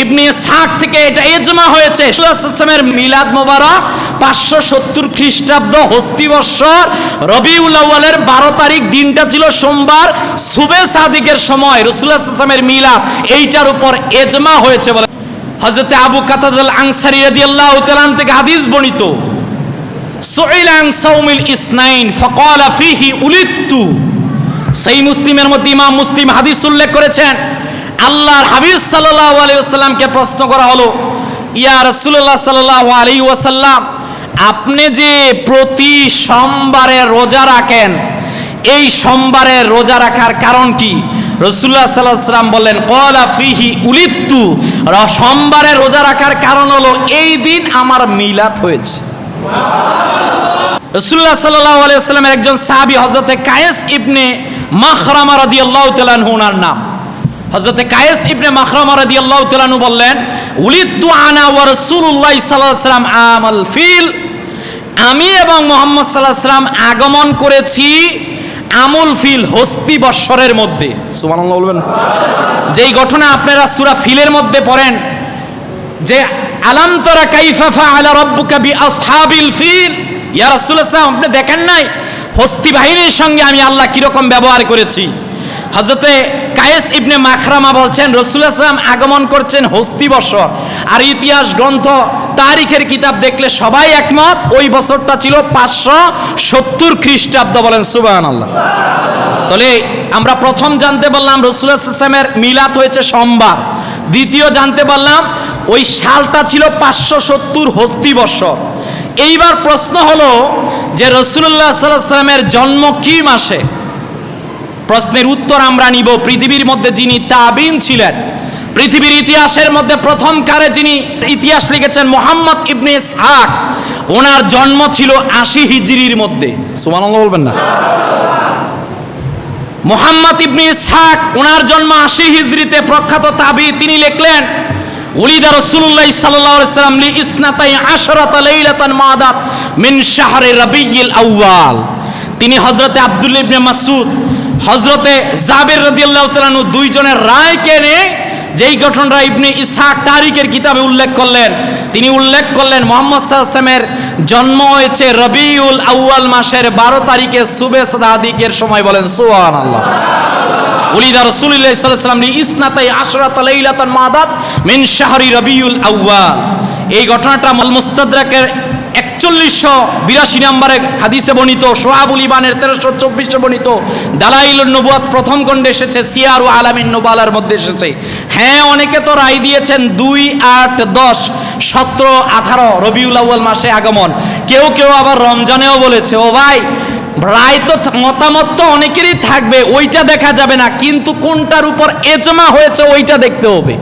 ইবনে ইসহাক থেকে এটা ইজমা হয়েছে রাসূলুল্লাহ সাল্লাল্লাহু আলাইহি ওয়াসাল্লামের মিলাদ মোবারক 570 খ্রিস্টাব্দ হস্তি বৎসর রবিউল আউয়ালের 12 তারিখ, দিনটা ছিল সোমবার, সুবে সাদিকের সময় রাসূলুল্লাহ সাল্লাল্লাহু আলাইহি ওয়াসাল্লামের মিলাদ, এইটার উপর ইজমা হয়েছে বলে হযরতে আবু কাতাদা আল আনসারী রাদিয়াল্লাহু তাআলা থেকে হাদিস বর্ণিত। সুইলা আন সাওমিল ইসনাইন ফাকালা ফিহি উলিদতু, সেই মুসলিমের মধ্যে ইমাম মুসলিম হাদিস উল্লেখ করেছেন। আল্লাহর হাবিব সাল্লাল্লাহু আলাইহি ওয়াসাল্লামকে প্রশ্ন করা হলো, ইয়া রাসূলুল্লাহ সাল্লাল্লাহু আলাইহি ওয়াসাল্লাম, আপনি যে প্রতি সোমবারে রোজা রাখেন, এই সোমবারে রোজা রাখার কারণ কি? রাসূলুল্লাহ সাল্লাল্লাহু আলাইহি ওয়াসাল্লাম বললেন, ক্বালা ফিহি উলিদতু, সোমবারে রোজা রাখার কারণ হলো এই দিন আমার মিলাদ হয়েছে। রাসূলুল্লাহ সাল্লাল্লাহু আলাইহি ওয়াসাল্লামের একজন সাহাবী হযরতে কায়েস ইবনে মাখরামা রাদিয়াল্লাহু তাআলা আনহু, ওনার নাম হযরতে কায়েস ইবনে মাখরামা রাদিয়াল্লাহু তাআলা আনহু বললেন, উলিদতু আনা ওয়া রাসূলুল্লাহ সাল্লাল্লাহু আলাইহি ওয়াসাল্লাম আমাল ফিল, আমি এবং মুহাম্মদ সাল্লাল্লাহু আলাইহি ওয়াসাল্লাম আগমন করেছি আমুল ফিল, হস্তি বৎসরের মধ্যে। সুবহানাল্লাহ বলবেন। যেই ঘটনা আপনারা সূরা ফিলের মধ্যে পড়েন যে আলাম তারা কাইফা ফাআলা রাব্বুকা বিআসহাবিল ফিল, ইয়া রাসূলুল্লাহ আপনি দেখেন নাই হস্তি বাহিনীর সঙ্গে আমি আল্লাহ কিরকম ব্যবহার করেছি? হযরতে কায়েস ইবনে মাখরামা বলছেন রাসূলুল্লাহ সাল্লাল্লাহু আলাইহি ওয়াসাল্লাম আগমন করছেন হস্তি বৎসর, আর ইতিহাস গ্রন্থ তারিখের কিতাব দেখলে সবাই একমত ওই বছরটা ছিল 570 খ্রিস্টাব্দ। বলেন সুবহানাল্লাহ। তাহলে আমরা প্রথম জানতে পারলাম রাসূলুল্লাহ সাল্লাল্লাহু আলাইহি ওয়াসাল্লামের মিলাদ হয়েছে সোমবার। দ্বিতীয় জানতে পারলাম ওই সালটা ছিল 570 হস্তি বৎসর। এইবার প্রশ্ন হলো যে রাসূলুল্লাহ সাল্লাল্লাহু আলাইহি ওয়াসাল্লামের জন্ম কি মাসে? প্রশ্নের উত্তর আমরা নিব পৃথিবীর মধ্যে যিনি তাবিন ছিলেন, পৃথিবীর ইতিহাসের মধ্যে প্রথম কারে যিনি ইতিহাস লিখেছেন মুহাম্মদ ইবনে ইসহাক, ওনার জন্ম ছিল 80 হিজরির মধ্যে। সুবহানাল্লাহ বলবেন না। মুহাম্মদ ইবনে ইসহাক ওনার জন্ম 80 হিজরিতে। প্রখ্যাত তাবি তিনি লিখলেন, উলিদা রাসূলুল্লাহ সাল্লাল্লাহু আলাইহি ওয়াসাল্লাম লি ইসনাতাই আশরাতা লাইলাতান মাদাত মিন শাহরি রাবিউল আউয়াল। তিনি হযরতে আব্দুল্লাহ ইবনে মাসউদ, হযরতে জাবের রাদিয়াল্লাহু তাআলা আনহু দুইজনের রায়কে নিয়ে যেই ঘটনাটা ইবনে ইসহাক তারিখের কিতাবে উল্লেখ করলেন, তিনি উল্লেখ করলেন মুহাম্মদ সাল্লাল্লাহু আলাইহি ওয়াসাল্লামের জন্ম হয়েছে রবিউল আউয়াল মাসের 12 তারিখে সুবে সাদিকের সময়। বলেন সুবহানাল্লাহ। উলিদা রাসূলুল্লাহ সাল্লাল্লাহু আলাইহি ওয়াসাল্লাম লি ইসনাতাই আশরাতা লাইলাতান মাদাত মিন শাহরি রবিউল আউয়াল। এই ঘটনাটা আল মুস্তাদরাকের 4182 নম্বরে হাদিসে বর্ণিত, সোহাবুল ইমানের 1324 বর্ণিত, দালাইলুন নবুয়াত প্রথম খণ্ডে এসেছে, সিয়ারু আলামিন নুবালার মধ্যে এসেছে। হ্যাঁ, অনেকে তো রায় দিয়েছেন 2, 8, 10, 17, 18 রবিউল আউয়াল মাসে আগমন। কেউ কেউ আবার রমজানেও বলেছে। ও ভাই, রায় তো মতামত তো অনেকেরই থাকবে, ওইটা দেখা যাবে না, কিন্তু কোনটার উপর ইজমা হয়েছে ওইটা দেখতে হবে।